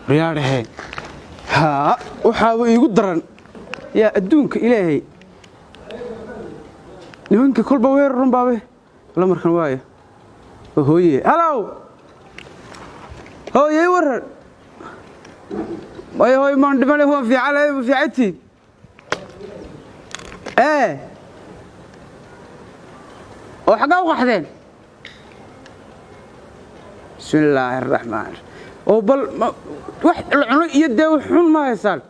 رياضه ها وحاو يقول درن يا أدونك إلهي نوينك كل بوير رنبابي لا مركن وايه وهوي هلاو هو يورر هوي ما عندنا هو في على في عتي وحقا وحدين بسم الله الرحمن الرحيم وبل واحد العنق يده وحون ما يسال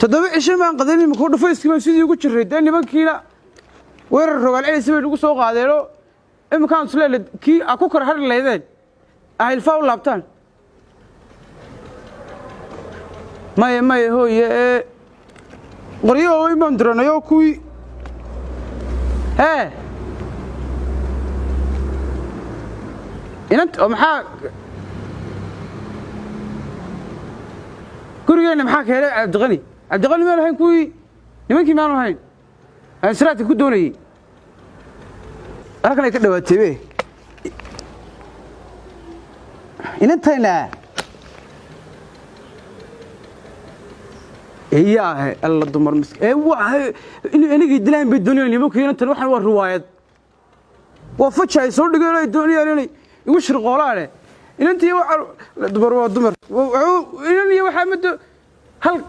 تدبع شيء ما قدرني مكون فايس كما سيدي ugu jiray daan nimankiina weerar rogal celis way ugu soo qaadeelo imkaan isleelad ki aku kor har leedeen ay ilfaaw laabtaan may hooye qoriyo way man diranayo kuwi inant maxaa gurigeena maxaa ka helay عبد الغني ما لهين كوي نمكي ما لهين أنا سرعت كود دوني أنا كنا كده واتبه إن أنت هنا إياه الله دمر مسك إيه إني قدلان بالدنيا اللي ممكن أنت نروح نور روايات وفتش هاي صور دقيقة الدنيا اللي يوش رقالة إن أنت يوح دمر إن يوح محمد هل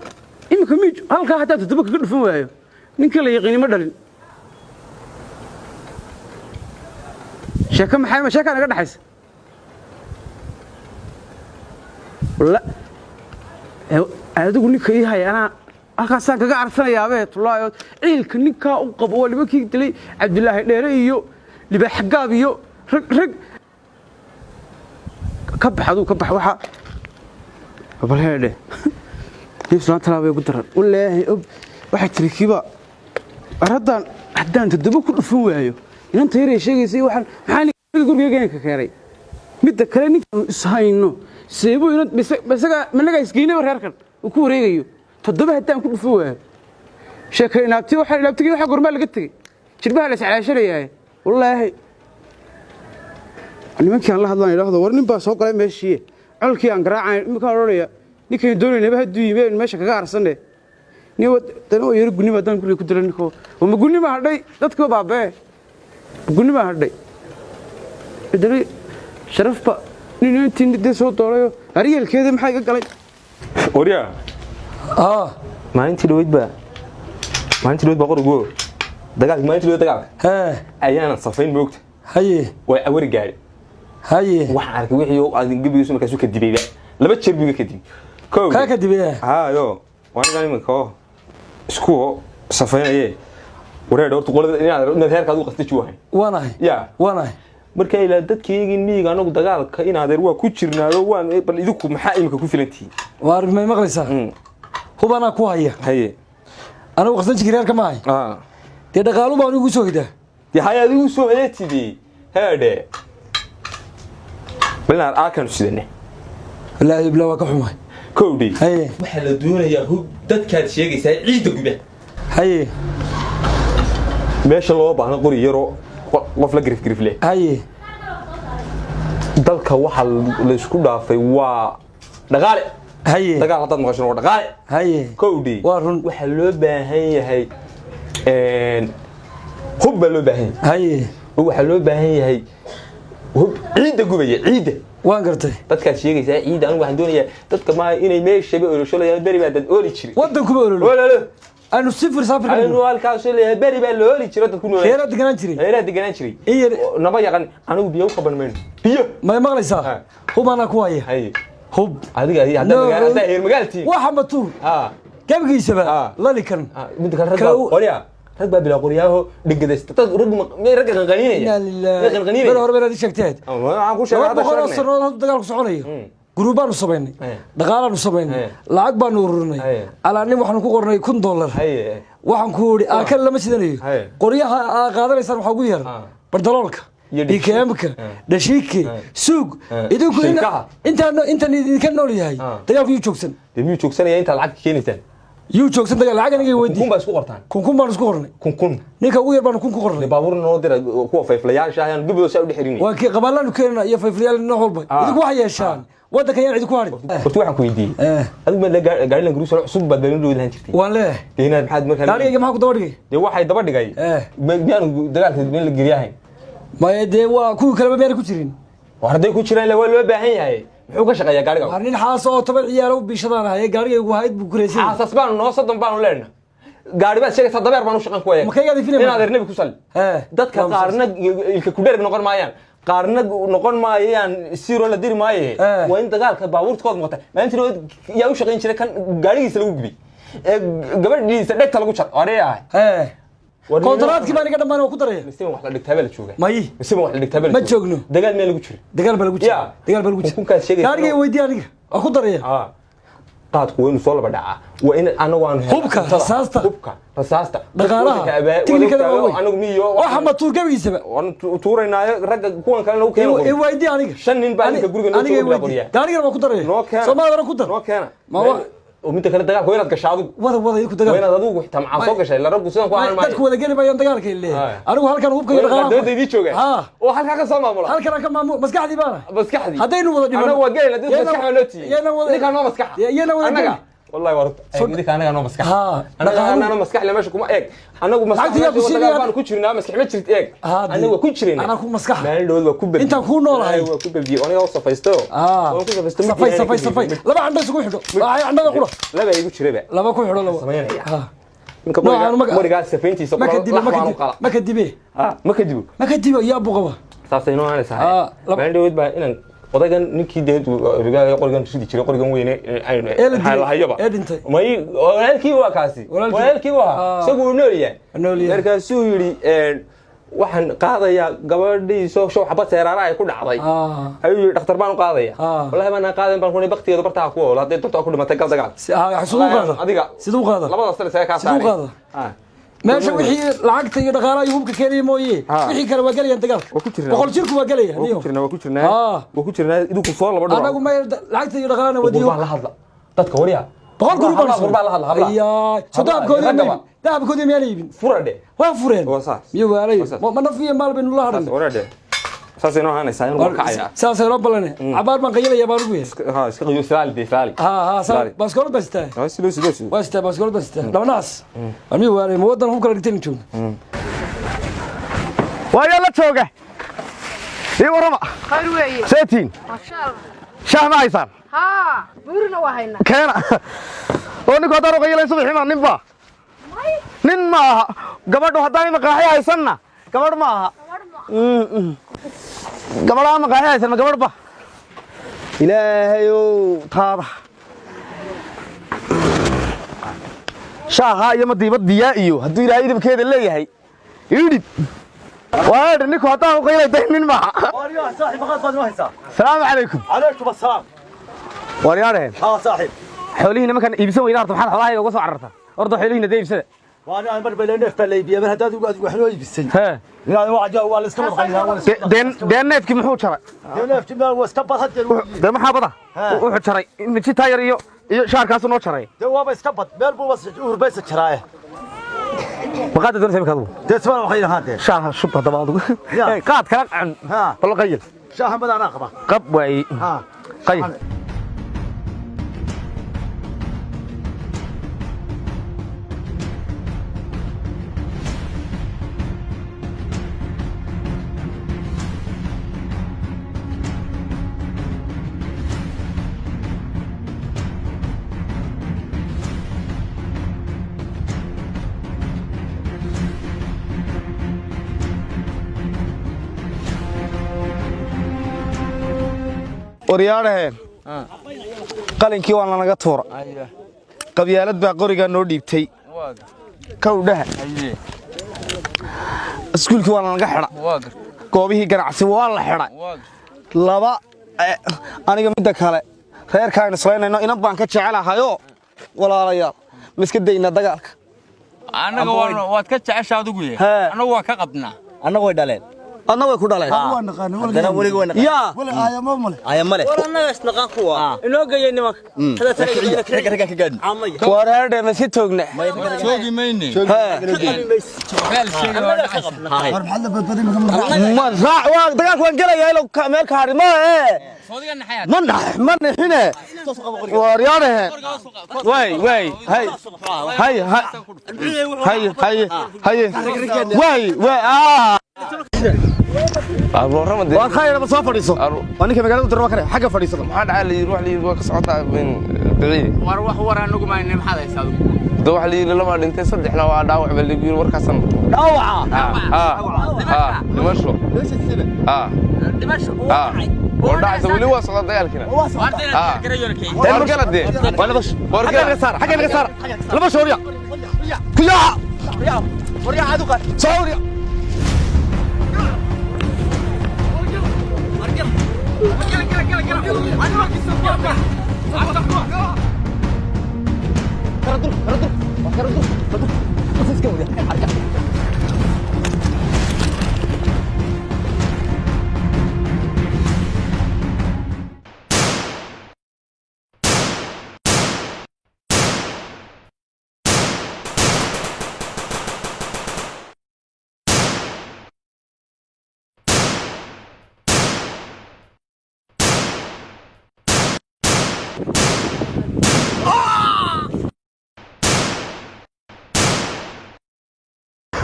إنك ميج هل كهتا تدبك كل فوايا نك لا يقيني ما دلين شاكا محامي شاكا أنا قاعد أحس ولا هذا تقول لك هاي أنا أخاصة كذا عرفنا يا بيت والله عيل كنيكا وقبوا اللي بكي تلي عبد الله اللي بحقابيو رق كبح هذو كبح وحى قبل هذا يسلان ترى بيقدر والله واحد تركيبه أردان حدان تدبوا كل فوايا إن أنت يري شيء يسوي واحد حالي يقول جيجانك كاري متى كلامك سهينه سيبوا إن بس من لقى يسكينه ورهركن وكوري جيو تدبوا حدان كل فوايا شكل نبتي واحد نبتي واحد قرمال قتي شربها لس على شريه والله أنا ما كان الله الله يلاحظه ورني بس هو كلام ماشي علكي عن قراءة ما كان رأيه نيكي دوني نبه دوي ماشي كذا عرسنه نيو تنو يرجعني بدن كل كدرة نيكو ومقولني ما هردي تذكر بابه قولني ما هردي إدري شرف با نيو تين دي صوت طالعه أريال كذا محاجة قليل أوريا ما أنت لويد با ما أنت لويد بقول جو دقاق ما أنت لويد دقاق أيانا صفين بوقت هاي وأوري جاري هاي وحنا وحيو عايزين نجيب يوسف كاسو كدبي بقى لما تشربي كدبي كا كدبي يو وانا قال لك اسكو صفين ايه ورا دورت قولada inaad heerka aad u qastay joohay waana markay ila dadkaygiin miyiga anagu dagaalka in adeer waa ku jirnaado waan bal idinku maxaa imika ku filantii waar ma maqlaysaa hubana ku haya anagu qasdan jireerka ma hay dee dhaqaalu baan ugu soo hidaa dee hay adigu soo heetidii heede balna aakan sidane wallahi ibla waa ka xumay كودي waxa la doonayaa hub dadkaad sheegaysaa ciid guba meesha loo baahna qori yaro qof la grif leh dalka waxa la isku dhaafay waa dhaqaale dagaal dad maqasho waa dhaqaale كودي waxa loo baahan yahay hub loo baahan waxa loo baahan yahay hub ciid gubaya ciid waan gartay dadka sheegaysaa ciid aan waxaan doonayaa dadka ma inay meesha oolsholayaan bari baa dad ooli jiray wadanku ma oololo aanu sifir safir aanu halkaas leeyahay bari baa la ooli jiray dadku nool heerad deganaan jiray naba yaqaan anigu biyo u qaban mayno biyo ma maqlaysaa hubana ku haya hub adiga hadda heer magaaltii waxa matuur gabigiisaba lalikan mid kale rag qoriya rag baa bila qoriyaho dhigdaysta dad rag qanqaniinaya bal hore baad sheegtay waxaan ku sheegay hada sharaf dagaalku soconayo gruubaan sameynay dhaqaalaan sameynay lacag baan ururnay alaani waxaan ku qornay $1,000 waxaan ku wari aakal lama sidanayo qoriyaha qaadanaysan waxa ugu yar bardaloolka IKMka dashiike suuq idinku inta idinka nool yahay dagaalku joogsan inta lacag keenaysan yuu joogsan dagaal lacag aniga weydii kun baa isku qortaan kun baan isku qornay kun ninka ugu yar baan kun ku qornay baabuur noo dira kuwa fayflayaasha ayaan gubado saa u dhixirina waa kii qabalaan keenna iyo fayflayaal nooc walba idigu wax yeeshaan waddanka yaan cid ku harin horta waxaan ku weydiiyey adigu ma gaari lan guruus cusub baad baan u lahan jirtay waan leeyahay deena maxaad markaa gaariga maxaa ku daba dhigay dee waxay daba dhigay miyaan dagaalka meel la geliyahay ma dee waa kuwii kaleba meel ku jirin war haday ku jiraan waa loo baahan yahay muxuu ka shaqeeyaa gaariga war nin xaas oo 10 ciyaar u biishadaan ahay gaariga ugu hayd buu kureysay xaasas baan noo soddon baan u leenahay gaari baad sheegaysaa dabeer baan u shaqan ku waayay ma kayga difina inaad nabi ku sal dadka qaarna ilka ku dheer noqon maayaan qaarna noqon maayaan siro la diri maaye waa in dagaalka baabuurtooda muuqata maalintii yaa u shaqeyn jiray kan gaarigiisa lagu gubay gabadhiisa dhegta lagu jar oreeyahay kontraadkii baan iga dhamaan ku daray mistima wax la dhigtaa baa la joogaa may mistima wax la dhigtaa baa la ma joogno dagaal meel lagu jiro dagaal baa lagu jiro dagaal baa lagu jiro kunkaas sheegay gaariga weydii aniga waa ku daray qaadku waa inuu soo laba dhacaa waa in anagu aan hubka rasaasta dhaqaalaha tiknikada anagu miyo waxa ma tuur gabigiisaba waan tuuraynaayo ragga kuwan kalena u keeno ee weydii aniga 5 nin baa ninka guriga noo soo qoriya gaariga waa ku daray Soomaaliya ku dar noo keena ومنت كان دغال وين قشادو ودا يدك دغال وين ادو حتى مع سو قشاي لا رب سيدان ku aan dadku wada gali bayaan dagaalka ilaa anigu halkan hubka iyo dagaal dadadii jooga oo halka ka soo maamula halkan ka maamul maskaxdii baana maskaxdii hadaynu wada dhiman anagu waa geeyna dad maskaxda loo tiiyay ninka noo maskax yana wada anaga والله ورد ninka anaga noo maskax anaga maskax la meesha kuma eeg anagu maskax baan ku jirnaa maskax ma jirt eeg anagu ku jirina anagu maskax meel dhow waa ku bad inta ku noolahay waa ku bad aniga oo safaysto oo ku safaysto safay laba candho isugu xidho waxay candhada qura laba igu jiraba laba ku xidho laba sameeynaya ninka moriga safayntiisa ma kadibe ma kadibo yaa buqaba saasay noo aanay sahay meel dhow baa inaan odaygan ninkii deed rigaaya qorigan sidii jiray qorigan weyne ay lahayaba may walaalkii waa kaasi walaalkii waa isagu noolyahay markaasuu yiri waxaan qaadaya gabadhii soo xabad seeraara ay ku dhacday ayuu dhakhtar baan u qaadaya wallahi ma qaadan baan ku baqtigeeda bartaa ku wala haday dadku ku dhimatay gal dagaal adiga sidoo qaada labada sano say ka saaray meesha wixii lacagta iyo dhaqaalaha iyo hubka keenay mooyee wixii kale waa galayaan dagaalka boqol jirku waa galaya waa ku jirnaa idinku soo laba dhaw anagu ma lacagta iyo dhaqaalaha wadiyo la hadla dadka wariya boqol gurub baan la hadla habla ayaa dahabkoodii meel iibin furade waa fureen miyo waalay ma nafiye maal bin la hadan furade saasay noo hanaysaa inuu kacaya saasay loo balane cabaar baan qayilaya baan ugu ha iska qayo saali bas kor basta wasta bas kor basta dhamanaas ami waalay ma wadan hubka dhigteen joogna waa la jooga ii warama khayr weeye seetiin ma sha Allah shahma aysan ha buurna waa hayna keena oo ninka hadaan u qayilay subaxii ma ninba nin ma gabadhu hadaan maqaaxi haysanna gabadh ma aha gabadha ma qaaxay haysan ma gabadh ba ilaahayo taaba shaaha iyo madiibad biya iyo haduu ilaahay idibkeeda leeyahay idib waa ninku hadaan u qaylay daynin ma wariyo saaxiib qad ma haysa salaamu calaykum calaykum asalaam wariyareen saaxiib xoolihiina markaan iibsan weyna horta maxaad xoolaha uga soo cararta horta xoolihiina deebsada وانا مر بلينف بليبيه من هداد وحنا يبسي ها لا واجا ولا اسكب دين neefkii muxuu jaray neefkii ma waa iska bad hadda de maxaa bada wuxuu jaray inji taayar iyo shaarkaas noo jaray de waa iska bad meel buu was urbaysa jaray waqad doon sabab kadu de sabab waxay lahaatee shaarha shubka dabaadu qaad kala cun bal qayl shaaha madana qaba qab way ha qayl waryaaraheen qalinkii waa naga tuura qabyaalad baa qoriga noo dhiibtay kawdhaha iskuulkii waa naga xidha goobihii ganacsi waa la xidhay laba aniga midda kale reerkaaynu salaynayno inan baan ka jecelahayo walaalayaal ma iska daynaa dagaalka annaga waad ka jeceshaa adigu yahay annagu waa ka qabnaa annagu way dhaleen أنا وين كنا عليه أنا ولي يا ولا آية مالي ولا نسنقان كوا إنه جاي نمك هذا ترى كذا عمي ورا ما سيتوغنا شوقي ميني ما راح واق دقاق وان قليا لو كامل كاري ما من هنا وريانه وي هاي أبو رمضان. وخير بس فريسو. وأنا كم قالوا تروح كره حاجة فريسو. ما حد على يروح لي وكسعة من بعيد. وروح ورا نقوم عين محل يساوي. دوح لي لما أنت صدق إحنا وعداوع باللي بيقول وركسن. دوعة. دمشق. ليش السبب؟ دمشق. وردا سوولي وصل ضيال كنا. ورقة دي. ولا بس. ورقة القصار. حاجة القصار. لا بس وريا. كيا. وريا عدوك. سوريا.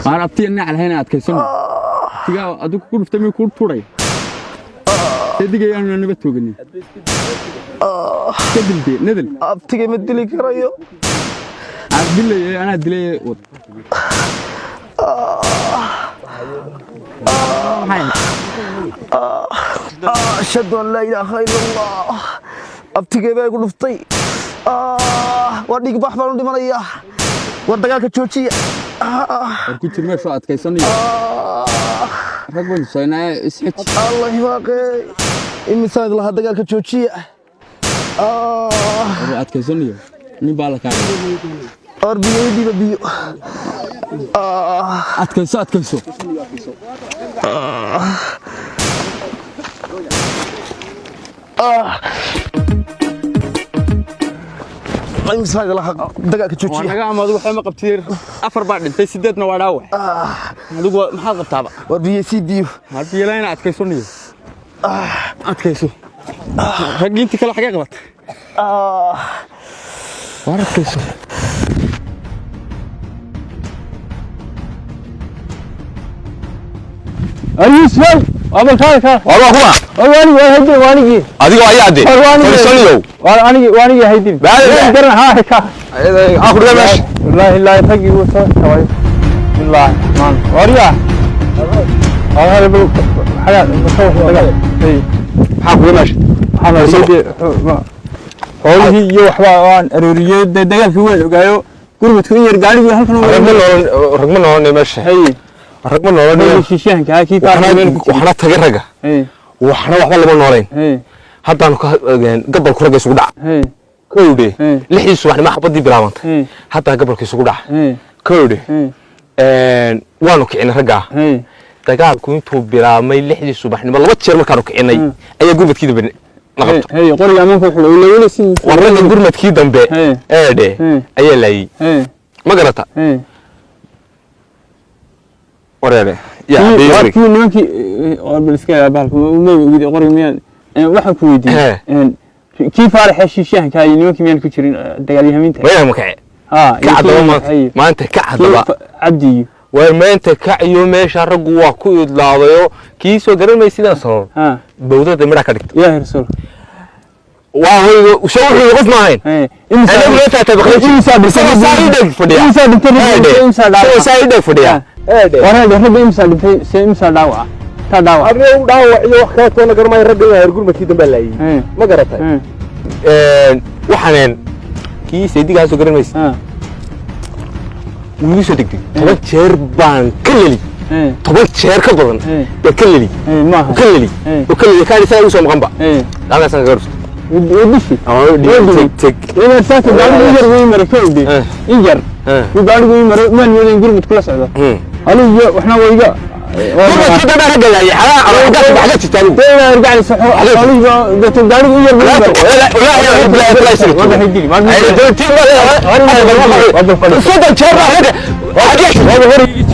أنا أبتينا على هنا أتكلم. تيجا أدوك كل فتمي كل طوري. تدقي أنا نبتوقني. تدلتي ندل. أبتيجي مدلي كرايو. أدلي أنا أدلي. أشهد أن لا إله إلا الله. أبتيجي بيقول فطي. وديك بحبان دي مريا. ودقاك تشوشي. كنت ما شو أتكلم. رجل صيناء إسحت. الله يبارك. إمسان الله دقاك تشوشي. أتكلم. نبالك على. أربية دي ببيو. أتكلم. إمسان الله دقاك تشوشي. أنا قاعد أدور حمى قبتير أفر بعد أنت سدتنا وراوح. هذا محل قطابة. أربية سيديو. أربية لين أتكلم. أتكلم. هجين أنت كلا حاجة غلط. وارد كيسو. أيش هاي؟ أبغى خالك. والله هو. واني أديكوا أي عدي. فرسوليو. واني هيدي. بعد. درنا هاي كا. آخر ده ماشي. لا يفقي وصل شوي. بالله مان. وريا. هذا بقول حاجة مسوي دقة. إيه. آخر ده ماشي. أنا سيدي. هذه يوحوان أروريات دقة في وين وقايو. كل ما تكون يرجع لي هالكلام. رقم نورني ماشي. هي. رقم نورني. شيشان كي وحنا تجرجة. إيه. وحنا واحد اللي بنورين. إيه. حتى أنا قبل كل جيس ودع. إيه. كودي. لحيس واحد ما حبضي بلامت. إيه. حتى قبل كيس ودع. إيه. كودي. إيه. وانو كأنه رجع. إيه. دقاق كنتو بلامي لحيس صباح نبى الله تشرب كانوا كأني. أي جروب كده بن. هي قرية ما في حلو ولا سين. ورنا جروب كده بن. ده. أي لاي. ما قرأتها. ورنا. يا بيوري. كي نانكي بالسكاي بالك وما يقول قرية ميان واحد كويدي. كيف فارح الشيشان كاي نانكي ميان كتيرين دقالي همين تاني. وين مكعب؟ كعدوا ما أنت كعدوا. عبدي. وما أنت كعيو ماشي الرجوع كويد لاضيو كيسو قرن ما يصير صار. بودة دمرة كدك. يا رسول. وهو شو يقف معين. أنا ما تتبغى. إنسان سعيدك فديا. إنسان سعيدك فديا. ورا ده ربي إنسان داوع. تداوع. أبغى داوع يوحكات ولا قرن ما يرجع يرجع ما كيدم بلاي. ما قرأتها. وحنان كيس يديك هذا قرن ما يصير. ويسو دقيق. طبعا شربان كللي. طبعا شرب كبرن. كللي. ما. كللي كان يسوي وسام غنبا. لا لا سنقرص. وديشي. ودي. تك. إذا سافر بعد ينجر ويمر كودي. ينجر. وبعد ينجر ما نقول نقول متكلس هذا. هلو وإحنا ويجا كل كده بقى رجع يا حرام رجعت حاجات تستاهل ارجع لي صحو ده تداري ويا لا يصير ما هيدي ما الصوت شرب هذا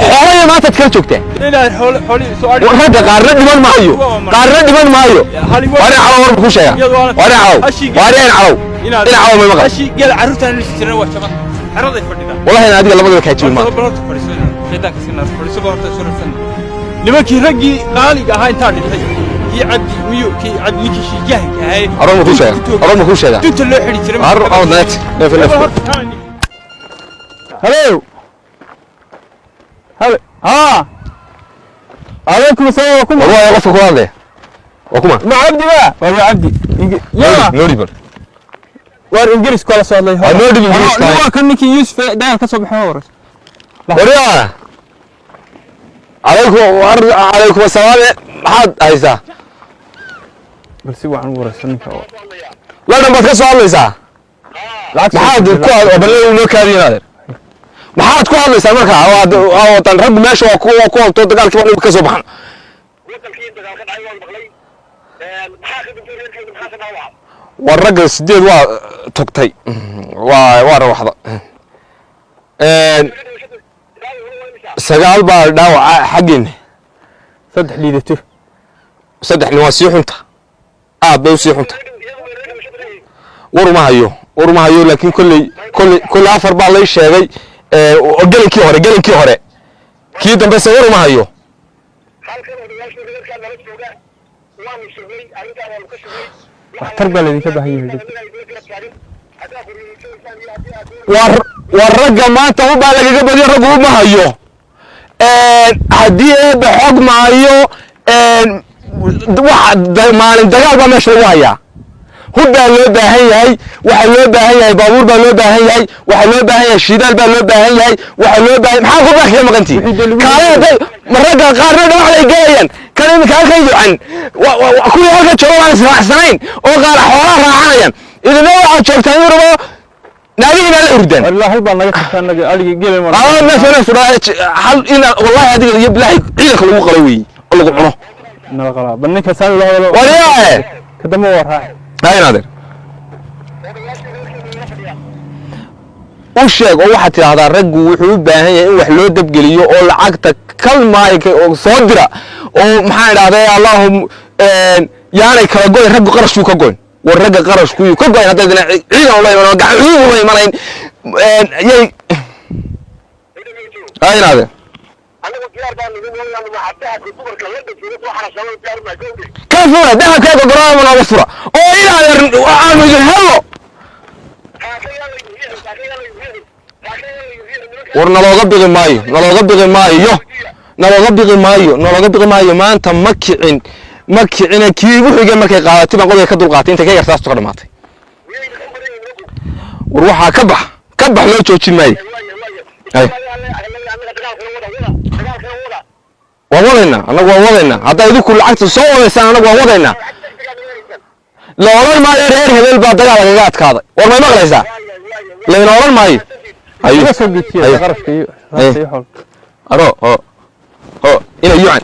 هاي ما تتكلم جوجته لا حولي سؤال وهذا قارن دمان مايو وانا عاو ku sheega وانا عاو ina عاو ma maqal ashi gal carruurtan la jirana waa shaqada xaraday fadhida wallahi ina adiga labadaba ka jirin ma shaydaanka sinas fadhiso horta surfan nimankii raggii qaaliga ahaa inta dhintay iyo cabdi miyo kii cabdi ninkii shijahanka ahay aroma ku sheega inta loo xiri jiray har aw net neef hello ها عليكم السلام ورحمة الله والله قفك والله وكما مع عبدي بقى والله عبدي يلا نوري بر وار انجليز كولا سو الله نوري انجليز هو كان نيكي يوسف داير كسب حورس وريا عليكم السلام حد هيسا بس هو عن ورسنك لا ما كسو هليسا maxaad ku obalay inoo kaadinaad maxaad ku hadlaysaa markaa oo tan rag meesha waa ku hanto dagaalkii baan ka soo baxan wadalkii dagaal ka dhacay waa maqlay maxaa ka dambeeyay maxaa ka dhacay war rag sideed waa togtay waa rawaxda sagaal baa dhaawac xaggeen saddex liidato saddexni waa sii xunta aad bay u sii xunta war ma hayo laakiin kulli afar baa lay sheegay gelinkii hore kii dambe se war ma hayo waxtar baa laydinka baahan yahay war ragga maanta u baa lagaga badiyo raggu uma hayo haddii eebbe xog maayo maalin dagaal baa meesha lagu hayaa hub baa loo baahan yahay waxa loo baahan yahay baabuur baa loo baahan yahay waxa loo baahan yahay shidaal baa loo baahan yahay waxa loo baahan maxaa ku baaxiya maqantii kaalada maragga qaarna dhawax ay galayaan kan imika halkan yucan kuwii halkan jooga waan israacsanayn oo qaar xoolaha raacanayaan idina waxaad joogtaan yurubo naagihina la urdaan wallahi baa naga tagtaan naga aligi gelay mar meesha hal ina wallahi adiga iyo bilahi ciidanka lagu qalay weey oo lagu cuno nala qalaa banninka saan loo wado wariyaa kadamba waa raac هاي نادر وشيك oo waxa tiraahdaa raggu wuxuu u baahan yahay in wax loo dabgeliyo oo lacagta kalmaayka oo soo dira oo maxaa idhaahday allahum yaanay kala goyn raggu qarashku ka goyn war ragga qarashku ka goyn hadda ciidan la iman gacan la imanayn yay هاي نادر anagu diyaar baan ugu mooyaan waxaad ku dumarka la dhigay waxa sabab diyaar ma gowdi كيف ده كيف قرار من أبصرة أو إلى أنا جهله ورنا لو قبض مايو ما أنت مكعين كيف وحجة مكع قاتي ما قولي كدول قاتي أنت كي يرتاس تقدر ماتي وروحها كبح لو تشوفي ماي ووضعنا أنا ووضعنا هذا يدو كل عكس صور إنسان أنا ووضعنا لو أول ما يرهر هذا البعض على جات كذا والله ما غلسة لأن أول ما أيوه أيوه أرو إلى يوعن